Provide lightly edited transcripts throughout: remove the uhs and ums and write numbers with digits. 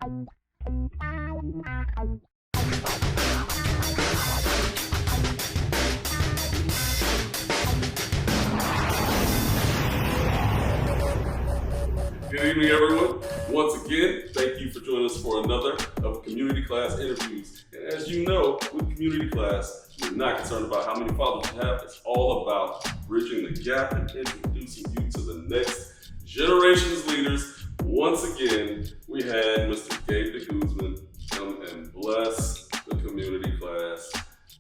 Good evening, everyone. Once again, thank you for joining us for another of Community Class interviews. And as you know, with Community Class, we're not concerned about how many followers you have. It's all about bridging the gap and introducing you to the next generation's leaders. Once again, we had Mr. Gabe De Guzman come and bless the Community Class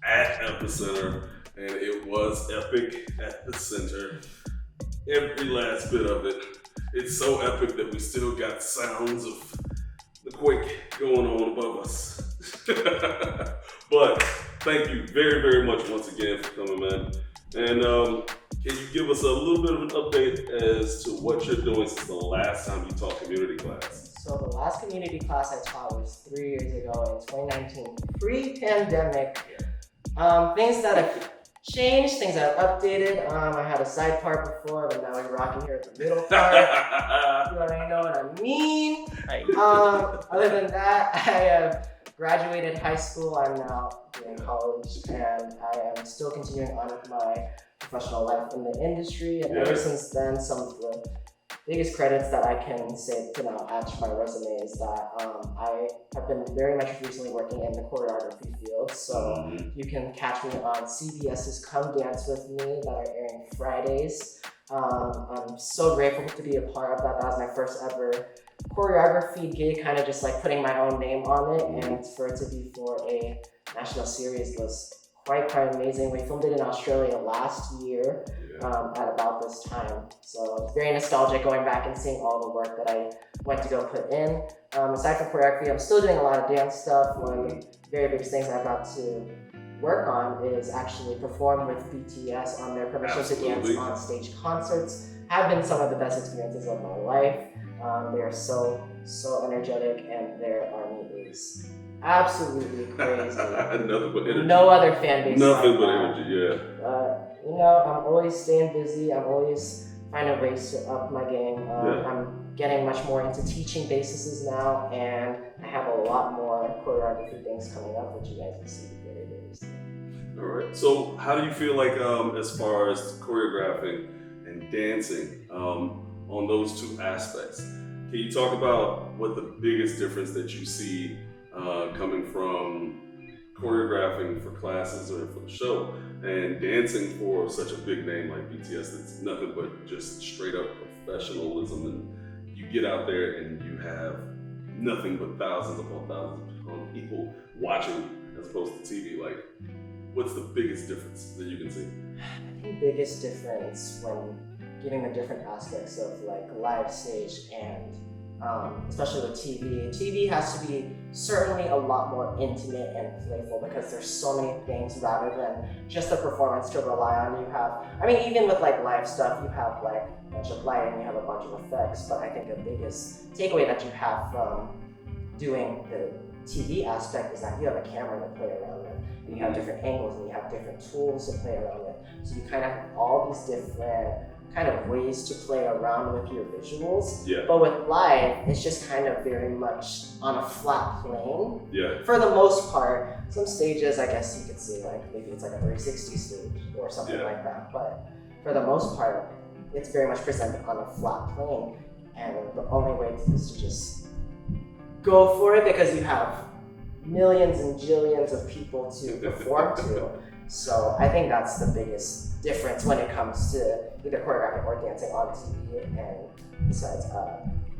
at Epicenter, and it was epic at the center. Every last bit of it. It's so epic that we still got sounds of the quake going on above us. But thank you very, very much once again for coming, man. And can you give us a little bit of an update as to what you're doing since the last time you taught community class? So the last community class I taught was 3 years ago in 2019, pre-pandemic. Things that have changed, things that I've updated. I had a side part before, but now we're rocking here at the middle part. You already know what I mean. Other than that, I have graduated high school. I'm now doing college, and I am still continuing on with my professional life in the industry. And ever since then, some of the biggest credits that I can say to now add to my resume is that I have been very much recently working in the choreography field. So you can catch me on CBS's Come Dance With Me that are airing Fridays. I'm so grateful to be a part of that. That was my first ever choreography gig, kind of just like putting my own name on it, and for it to be for a national series was quite amazing. We filmed it in Australia last year at about this time. So it's very nostalgic going back and seeing all the work that I went to go put in. Aside from choreography, I'm still doing a lot of dance stuff. One of the very big things I got to work on is actually perform with BTS on their Permission to Dance on Stage concerts. Have been some of the best experiences of my life. They are so energetic, and their army is absolutely crazy. Nothing but energy. No other fan base. Nothing but energy, yeah. You know, I'm always staying busy. I'm always finding ways to up my game. I'm getting much more into teaching bases now, and I have a lot more choreography things coming up, which you guys will see very, very soon. All right. So how do you feel like as far as choreographing and dancing on those two aspects? Can you talk about what the biggest difference that you see coming from choreographing for classes or for the show and dancing for such a big name like BTS that's nothing but just straight up professionalism, and you get out there and you have nothing but thousands upon thousands of people watching as opposed to TV? Like, what's the biggest difference that you can see? I think the biggest difference when giving the different aspects of like live stage and especially with TV. TV has to be certainly a lot more intimate and playful because there's so many things rather than just a performance to rely on. You have, I mean, even with like live stuff, you have like a bunch of lighting, you have a bunch of effects, but I think the biggest takeaway that you have from doing the TV aspect is that you have a camera to play around with, and you have different angles, and you have different tools to play around with. So you kind of have all these different kind of ways to play around with your visuals. Yeah. But with live, it's just kind of very much on a flat plane. Yeah. For the most part, some stages, I guess you could see like maybe it's like a 360 stage or something like that. But for the most part, it's very much presented on a flat plane. And the only way is to just go for it because you have millions and jillions of people to perform to. So I think that's the biggest difference when it comes to either choreographing or dancing on TV, and besides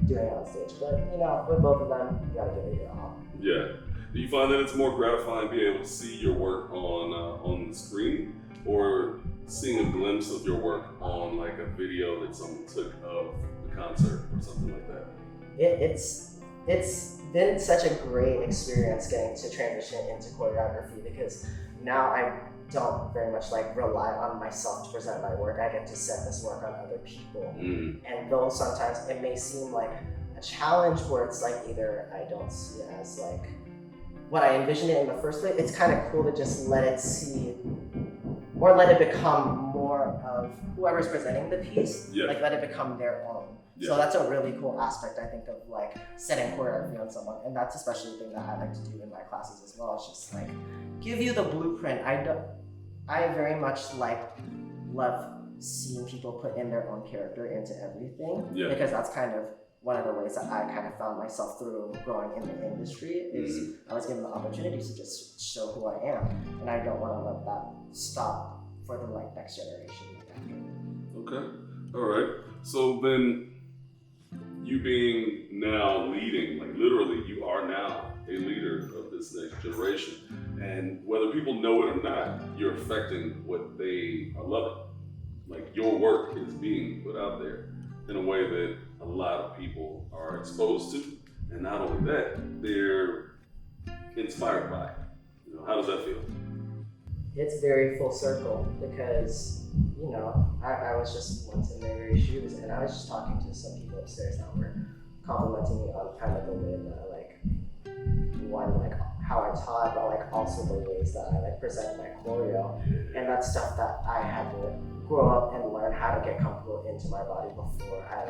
doing it on stage. But you know, with both of them, you gotta give it your all. Yeah. Do you find that it's more gratifying being able to see your work on the screen, or seeing a glimpse of your work on like a video that someone took of the concert or something like that? It's been such a great experience getting to transition into choreography because now I don't very much like rely on myself to present my work. I get to set this work on other people. And though sometimes it may seem like a challenge where it's like either I don't see it as like what I envisioned it in the first place, it's kind of cool to just let it see or let it become more of whoever's presenting the piece, like let it become their own. So that's a really cool aspect, I think, of like setting choreography on someone, and that's especially the thing that I like to do in my classes as well. It's just like give you the blueprint. I very much love seeing people put in their own character into everything, because that's kind of one of the ways that I kind of found myself through growing in the industry is I was given the opportunity to just show who I am, and I don't want to let that stop for the next generation. Okay, all right. So then, you being now leading, like literally, you are now a leader of this next generation, and whether people know it or not, you're affecting what they are loving. Like your work is being put out there in a way that a lot of people are exposed to, and not only that, they're inspired by it. You know, how does that feel? It's very full circle because, you know, I was just once in their very shoes, and I was just talking to some people upstairs that were complimenting me on kind of the way that how I taught, but also the ways that I present my choreo, and that's stuff that I had to grow up and learn how to get comfortable into my body before I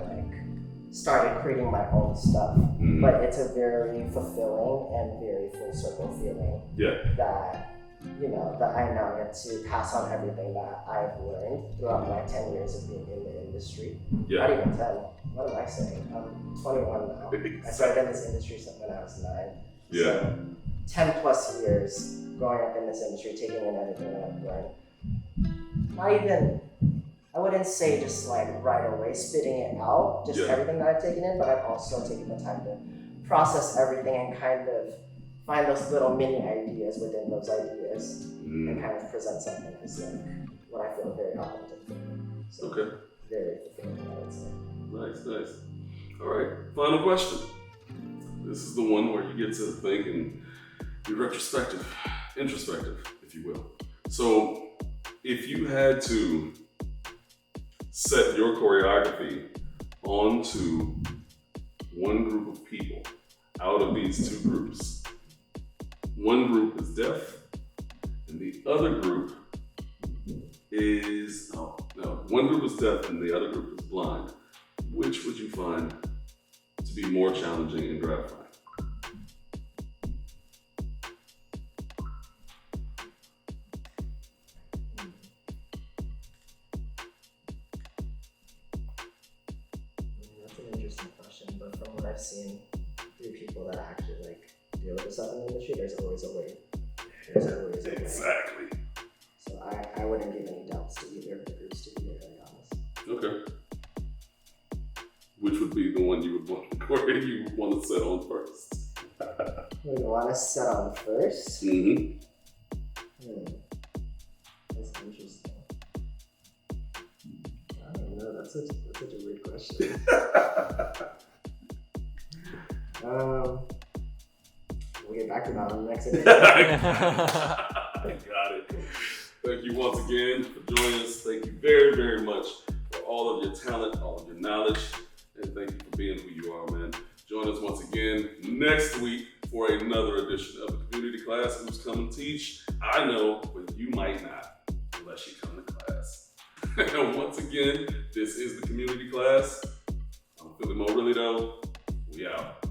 started creating my own stuff. But it's a very fulfilling and very full circle feeling that, you know, that I now get to pass on everything that I've learned throughout my 10 years of being in the industry. Not even 10. What am I saying? I'm 21 now. I started in this industry when I was 9. So 10 plus years growing up in this industry, taking in everything that I've learned. I wouldn't say just right away spitting it out, just everything that I've taken in, but I've also taken the time to process everything and kind of find those little mini ideas within those ideas and kind of present something that's what I feel very authentic for. So very fulfilling, I would say. Nice. All right, final question. This is the one where you get to think and be introspective, if you will. So if you had to set your choreography onto one group of people out of these two groups, one group is deaf and the other group is, one group is deaf and the other group is blind, which would you find to be more challenging and gratifying? That's an interesting question, but from what I've seen through people that actually deal with this in the industry, there's always a way. Exactly. So I wouldn't give any doubts to either of the groups, to be very honest. Okay. Which would be the one you would want to set on first? What do you want to set on first? That's interesting. I don't know. That's such a weird question. We'll get back to that on the next episode. I got it. Thank you once again for joining us. Thank you very, very much for all of your talent, all of your knowledge, and thank you for being who you are, man. Join us once again next week for another edition of the Community Class. Who's come to teach? I know, but you might not, unless you come to class. And once again, this is the Community Class. I'm Philemon Hardy-Moore. We out.